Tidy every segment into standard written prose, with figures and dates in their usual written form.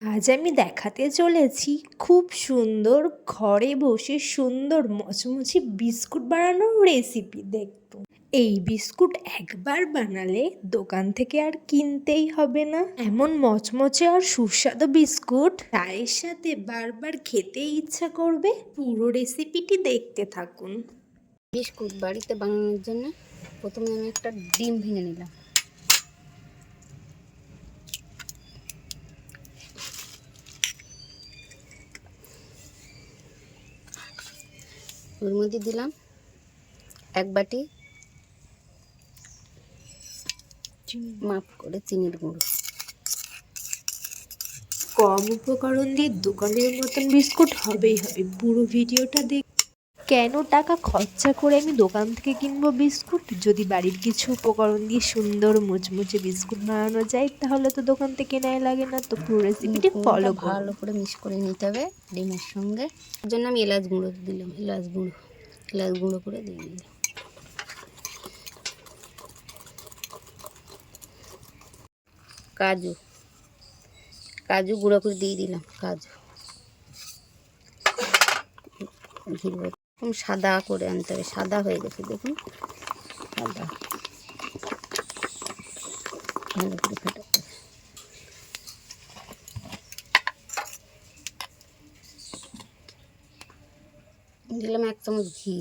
আজ আমি দেখাতে চলেছি খুব সুন্দর ঘরে বসে সুন্দর মচমচে বিস্কুট বানানোর রেসিপি। দেখুন, এই বিস্কুট একবার বানালে দোকান থেকে আর কিনতেই হবে না। এমন মচমচে আর সুস্বাদু বিস্কুট চায়ের সাথে বারবার খেতে ইচ্ছা করবে। পুরো রেসিপিটি দেখতে থাকুন। বিস্কুট বাড়িতে বানানোর জন্য প্রথমে আমি একটা ডিম ভেঙে নিলাম। ওর মধ্যে দিলাম এক বাটি মাপ করে চিনির গুঁড়ো। কম উপকরণ দিয়ে দোকানের মতন বিস্কুট হবেই হবে। পুরো ভিডিওটা দেখ। কেন টাকা খরচা করে আমি দোকান থেকে কিনবো বিস্কুট, যদি বাড়ির কিছু উপকরণ দিয়ে সুন্দর মুচমুচে বিস্কুট বানানো যায় তাহলে তো দোকান থেকে কেনাই লাগে না। তো পুরো রেসিপিটি ফলো ভালো করে মিক্স করে নিতে হবে ডিমের সঙ্গে। এর জন্য আমি এলাচ গুঁড়ো দিলাম, এলাচ গুঁড়ো করে দিয়ে দিলাম। কাজু গুঁড়ো করে দিয়ে দিলাম। কাজু এরকম সাদা করে আনতে হবে। সাদা হয়ে গেছে দেখুন, সাদা ভালো করে ফেটাতে হবে। দিলাম 1 চামচ ঘি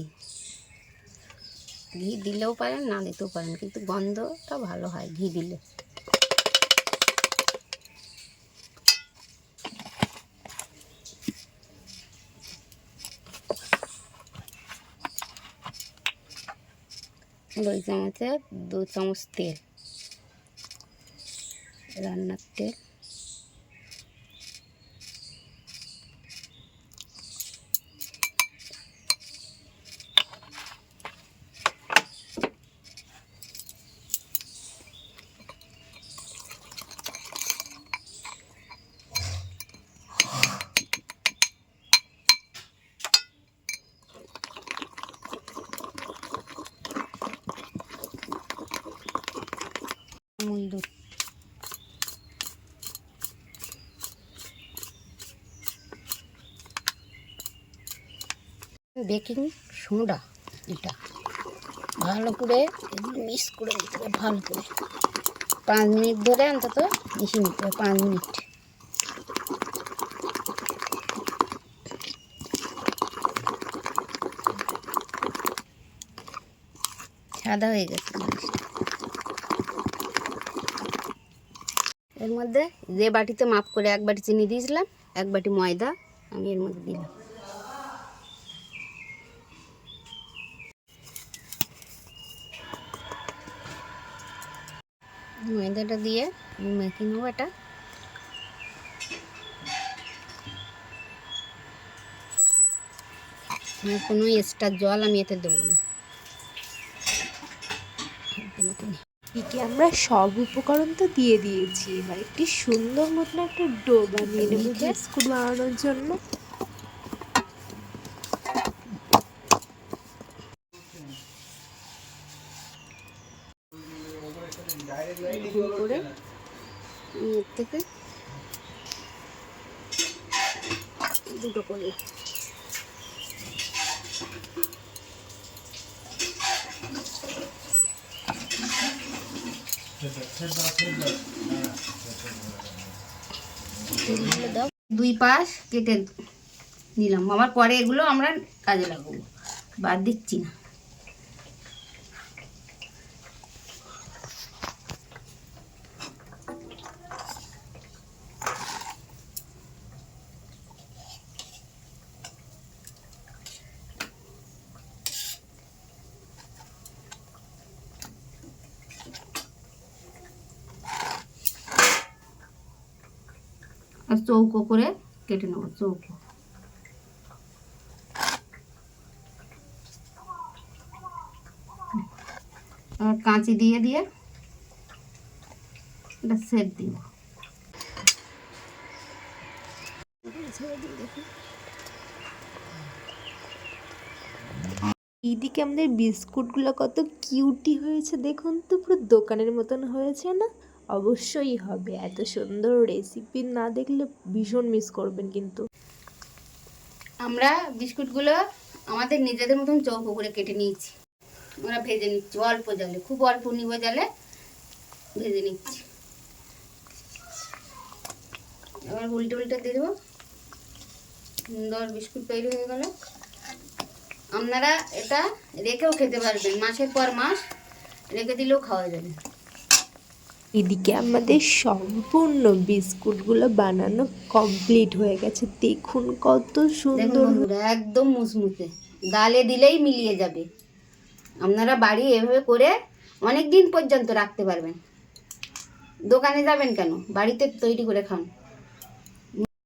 দিলেও পারেন, না দিতেও পারেন, কিন্তু গন্ধটা ভালো হয় ঘি দিলে। ওই চামচে 2 চামচ তেল, রান্নার তেল। আমুল দুধ, বেকিং সোডা, এটা ভালো করে মিক্স করে নিতে হবে। ভালো করে 5 মিনিট ধরে অন্তত মিশিয়ে নিতে হবে। 5 মিনিট। সাদা হয়ে গেছে জিনিসটা। এর মধ্যে যে বাটিতে মাপ করে 1 বাটি চিনি দিয়েছিলাম, 1 বাটি ময়দা আমি এর মধ্যে দিলাম। ময়দাটা দিয়ে মেখে নেবো। এটা কোনো এক্সট্রা জল আমি এতে দেবো না। এদিকে আমরা সব উপকরণ তো দিয়ে দিয়েছি, এবার একটি সুন্দর মতন একটা ডো বানিয়ে নেবো বিস্কুট বানানোর জন্য। করে এর থেকে দুটো করে দাও। 2 পাশ কেটে নিলাম। আবার পরে এগুলো আমরা কাজে লাগাবো, বাদ দিচ্ছি না। আর চৌকো করে কেটে নেবো, চৌকো। আর কাঁচি দিয়ে এটা সেট দিব। এইদিকে আমাদের বিস্কুটগুলো কত কিউটি হয়েছে দেখুন তো, পুরো দোকানের মতন হয়েছে না? অবশ্যই হবে। এত সুন্দর রেসিপি না দেখলে ভীষণ মিস করবেন কিন্তু। আমরা বিস্কুটগুলো আমাদের নিজেদের মতন চৌকো করে কেটে নিয়েছি, আমরা ভেজে নিচ্ছি অল্প জালে, খুব অল্প নিব জালে ভেজে নিচ্ছি। এবার উল্টে উল্টে দিয়ে দেবো, সুন্দর বিস্কুট তৈরি হয়ে গেল। আপনারা এটা রেখেও খেতে পারবেন, মাসের পর মাস রেখে দিলেও খাওয়া যাবে। এদিকে আমাদের সম্পূর্ণ বিস্কুটগুলো বানানো কমপ্লিট হয়ে গেছে। দেখুন কত দেখুন সুন্দর। বন্ধুরা, একদম মুসমুসে, গালে দিলেই মিলিয়ে যাবে। আপনারা বাড়ি এভাবে করে অনেক দিন পর্যন্ত রাখতে পারবেন। দোকানে যাবেন কেন, বাড়িতে তৈরি করে খান।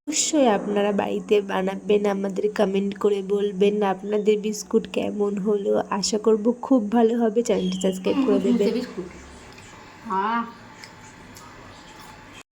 অবশ্যই আপনারা বাড়িতে বানাবেন, আমাদের কমেন্ট করে বলবেন আপনাদের বিস্কুট কেমন হলো। আশা করব খুব ভালো হবে। চ্যানেলটি সাবস্ক্রাইব করে দেবেন। বিস্কুট, হ্যাঁ।